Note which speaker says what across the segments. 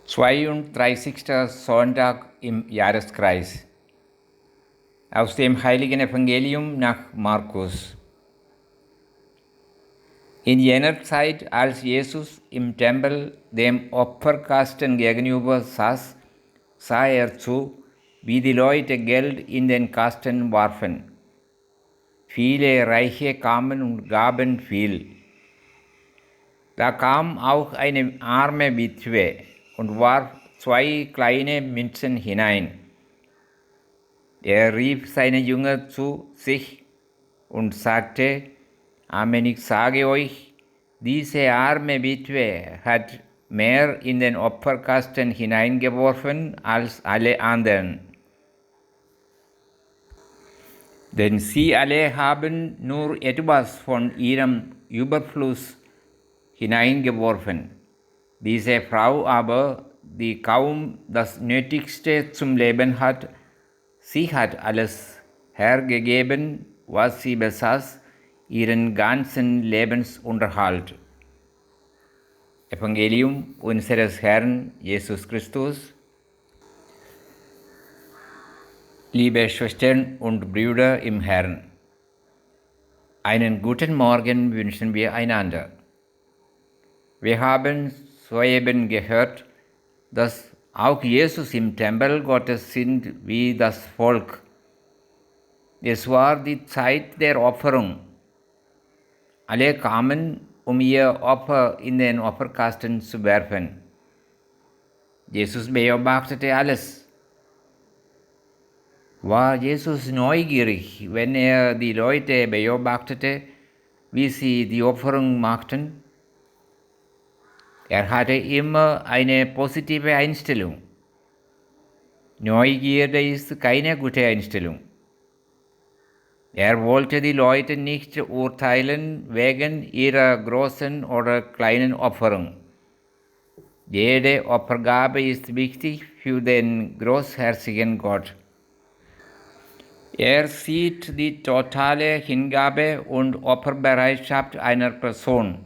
Speaker 1: 32. Sonntag im Jahreskreis. Aus dem Heiligen Evangelium nach Markus. In jener Zeit, als Jesus im Tempel dem Opferkasten gegenüber saß, sah er zu, wie die Leute Geld in den Kasten warfen. Viele Reiche kamen und gaben viel. Da kam auch eine arme Witwe und warf 2 kleine Münzen hinein. Er rief seine Jünger zu sich und sagte: Amen, ich sage euch, diese arme Witwe hat mehr in den Opferkasten hineingeworfen als alle anderen. Denn sie alle haben nur etwas von ihrem Überfluss hineingeworfen. Diese Frau aber, die kaum das Nötigste zum Leben hat, sie hat alles hergegeben, was sie besaß, ihren ganzen Lebensunterhalt. Evangelium unseres Herrn Jesus Christus. Liebe Schwestern und Brüder im Herrn, einen guten Morgen wünschen wir einander. Wir haben soeben gehört, dass auch Jesus im Tempel Gottes sind wie das Volk. Es war die Zeit der Opferung. Alle kamen, um ihr Opfer in den Opferkasten zu werfen. Jesus beobachtete alles. War Jesus neugierig, wenn er die Leute beobachtete, wie sie die Opferung machten? Er hatte immer eine positive Einstellung. Neugierde ist keine gute Einstellung. Er wollte die Leute nicht urteilen wegen ihrer großen oder kleinen Opferung. Jede Opfergabe ist wichtig für den großherzigen Gott. Er sieht die totale Hingabe und Opferbereitschaft einer Person.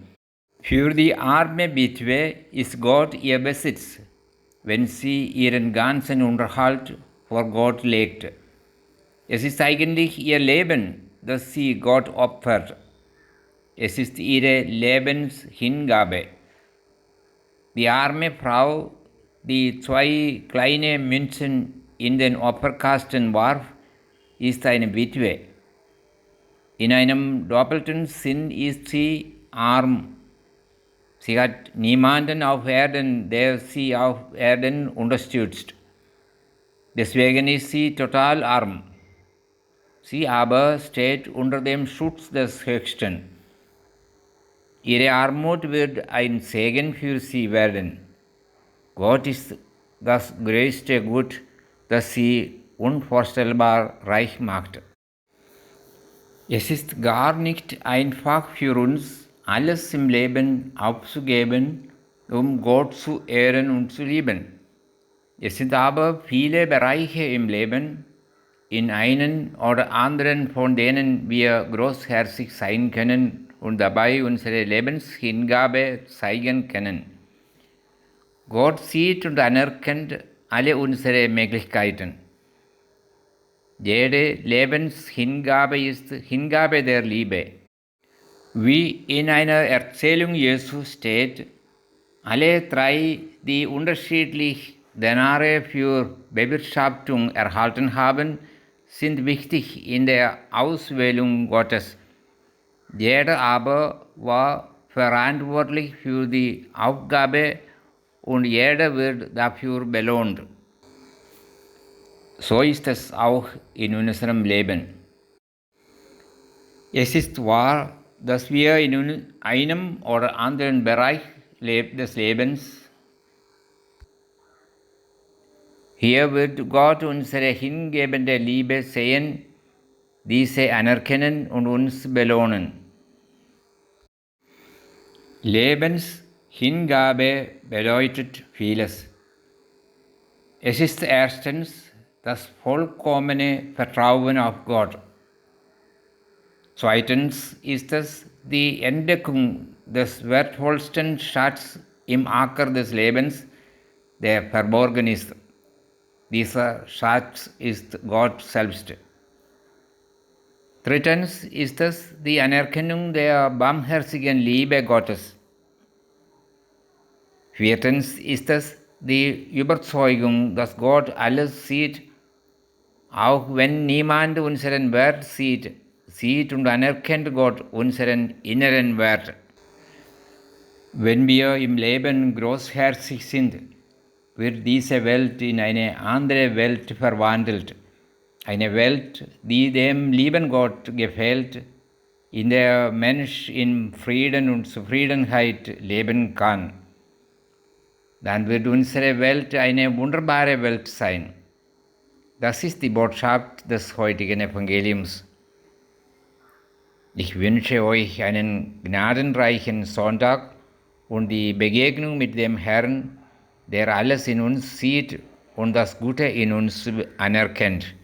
Speaker 1: Für die arme Witwe ist Gott ihr Besitz, wenn sie ihren ganzen Unterhalt vor Gott legt. Es ist eigentlich ihr Leben, das sie Gott opfert. Es ist ihre Lebenshingabe. Die arme Frau, die 2 kleine Münzen in den Opferkasten warf, ist eine Witwe. In einem doppelten Sinn ist sie arm. Sie hat niemanden auf Erden, der sie auf Erden unterstützt. Deswegen ist sie total arm. Sie aber steht unter dem Schutz des Höchsten. Ihre Armut wird ein Segen für sie werden. Gott ist das größte Gut, das sie unvorstellbar reich macht. Es ist gar nicht einfach für uns, alles im Leben aufzugeben, um Gott zu ehren und zu lieben. Es sind aber viele Bereiche im Leben, in einen oder anderen von denen wir großherzig sein können und dabei unsere Lebenshingabe zeigen können. Gott sieht und anerkennt alle unsere Möglichkeiten. Jede Lebenshingabe ist Hingabe der Liebe. Wie in einer Erzählung Jesu steht, alle 3, die unterschiedlich Denare für Bewirtschaftung erhalten haben, sind wichtig in der Auswählung Gottes. Jeder aber war verantwortlich für die Aufgabe und jeder wird dafür belohnt. So ist es auch in unserem Leben. Es ist wahr, dass wir in einem oder anderen Bereich des Lebens, hier wird Gott unsere hingebende Liebe sehen, diese anerkennen und uns belohnen. Lebenshingabe bedeutet vieles. Es ist erstens das vollkommene Vertrauen auf Gott. Zweitens ist es die Entdeckung des wertvollsten Schatzes im Acker des Lebens, der verborgen ist. Dieser Schatz ist Gott selbst. Drittens ist es die Anerkennung der barmherzigen Liebe Gottes. Viertens ist es die Überzeugung, dass Gott alles sieht, auch wenn niemand unseren Wert sieht und anerkennt Gott unseren inneren Wert. Wenn wir im Leben großherzig sind, wird diese Welt in eine andere Welt verwandelt. Eine Welt, die dem lieben Gott gefällt, in der Mensch in Frieden und Zufriedenheit leben kann. Dann wird unsere Welt eine wunderbare Welt sein. Das ist die Botschaft des heutigen Evangeliums. Ich wünsche euch einen gnadenreichen Sonntag und die Begegnung mit dem Herrn, der alles in uns sieht und das Gute in uns anerkennt.